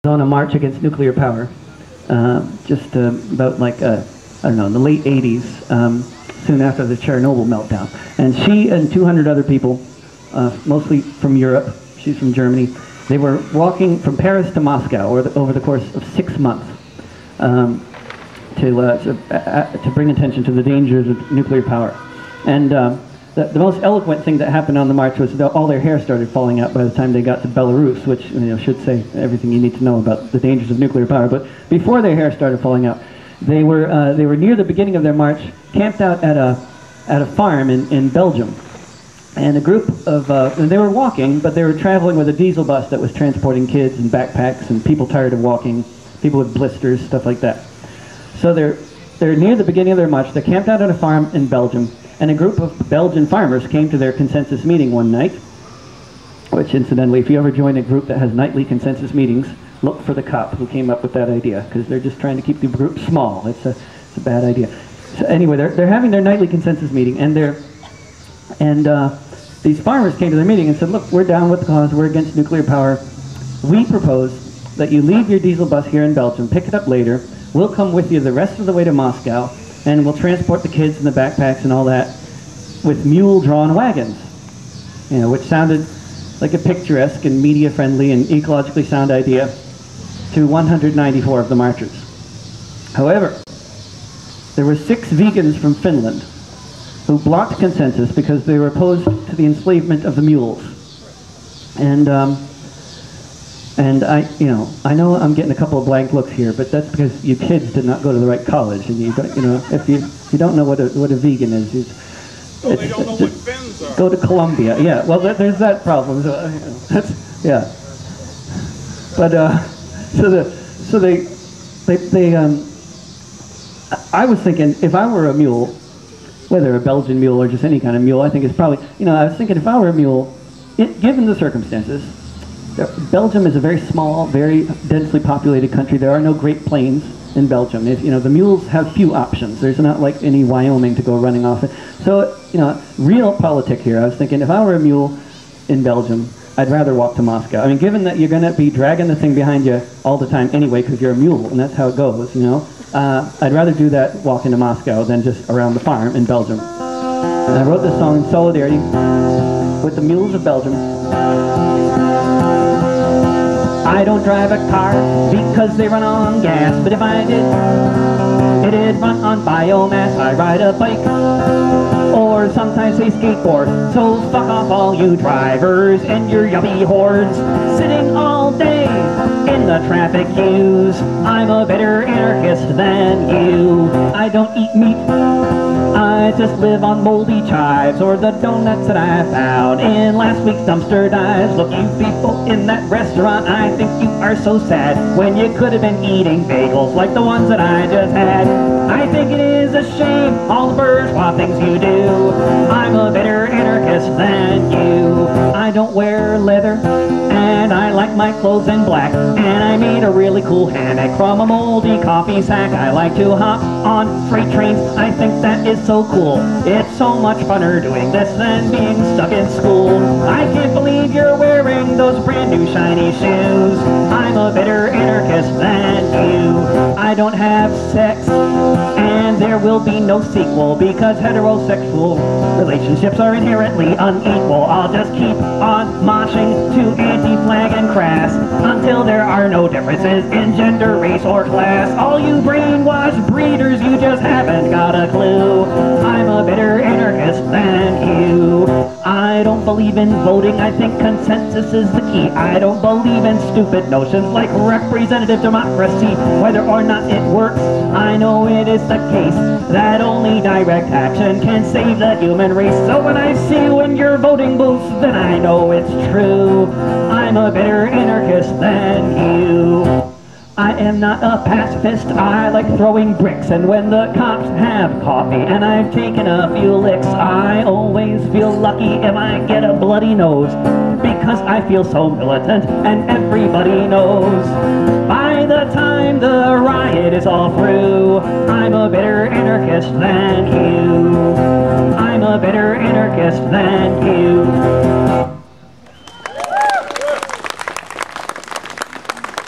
On a march against nuclear power, just about like, I don't know, in the late 80s, soon after the Chernobyl meltdown. And she and 200 other people, mostly from Europe, she's from Germany, they were walking from Paris to Moscow over the course of 6 months to bring attention to the dangers of nuclear power. And the most eloquent thing that happened on the march was that all their hair started falling out by the time they got to Belarus, which should say everything you need to know about the dangers of nuclear power. But before their hair started falling out, they were near the beginning of their march, camped out at a farm in Belgium, and a group of and they were walking, but they were traveling with a diesel bus that was transporting kids and backpacks and people tired of walking, people with blisters, stuff like that. So they're near the beginning of their march. They're camped out at a farm in Belgium. And a group of Belgian farmers came to their consensus meeting one night, which incidentally, if you ever join a group that has nightly consensus meetings, look for the cop who came up with that idea, because they're just trying to keep the group small. It's a bad idea. So anyway, they're having their nightly consensus meeting, and these farmers came to their meeting and said, look, we're down with the cause, we're against nuclear power. We propose that you leave your diesel bus here in Belgium, pick it up later, we'll come with you the rest of the way to Moscow, and we'll transport the kids and the backpacks and all that with mule-drawn wagons, which sounded like a picturesque and media-friendly and ecologically sound idea to 194 of the marchers. However, there were 6 vegans from Finland who blocked consensus because they were opposed to the enslavement of the mules. And I know I'm getting a couple of blank looks here, but that's because you kids did not go to the right college, and you don't, if you don't know what a vegan is, they don't know what Finns are. Go to Columbia. Yeah, well, there's that problem. So, yeah. But I was thinking, if I were a mule, whether a Belgian mule or just any kind of mule, I think it's probably, I was thinking if I were a mule, given the circumstances. Belgium is a very small, very densely populated country. There are no Great Plains in Belgium. The mules have few options. There's not like any Wyoming to go running off it. So, real politic here. I was thinking if I were a mule in Belgium, I'd rather walk to Moscow. I mean, given that you're going to be dragging the thing behind you all the time anyway because you're a mule, and that's how it goes, I'd rather do that walking to Moscow than just around the farm in Belgium. And I wrote this song in solidarity with the mules of Belgium. I don't drive a car because they run on gas, but if I did, it'd run on biomass. I ride a bike, or sometimes they skateboard, so fuck off all you drivers and your yuppie hordes, sitting all day in the traffic queues. I'm a better anarchist than you. I don't eat meat, I just live on moldy chives or the donuts that I found in last week's dumpster dives. Look, you people in that restaurant, I think you are so sad when you could have been eating bagels like the ones that I just had. I think it is a shame, all the bourgeois things you do. I'm a better anarchist than you. I don't wear leather, and I like my clothes in black, and I made a really cool hammock from a moldy coffee sack. I like to hop on freight trains, I think that is so cool. It's so much funner doing this than being stuck in school. I can't believe you're wearing those brand new shiny shoes. I'm a better anarchist than you. I don't have sex, and there will be no sequel because heterosexual relationships are inherently unequal. I'll just keep on moshing to Anti-Flag and Crass until there are no differences in gender, race, or class. All you brainwashed breeders, you just haven't got a clue. I'm a better anarchist than you. I don't believe in voting, I think consensus is the key. I don't believe in stupid notions like representative democracy. Whether or not it works, I know it is the case that only direct action can save the human race. So when I see you in your voting booth, then I know it's true. I'm a better anarchist than you. I am not a pacifist, I like throwing bricks, and when the cops have coffee and I've taken a few licks, I always feel lucky if I get a bloody nose, because I feel so militant and everybody knows. By the time the riot is all through, I'm a better anarchist than you. I'm a better anarchist than you.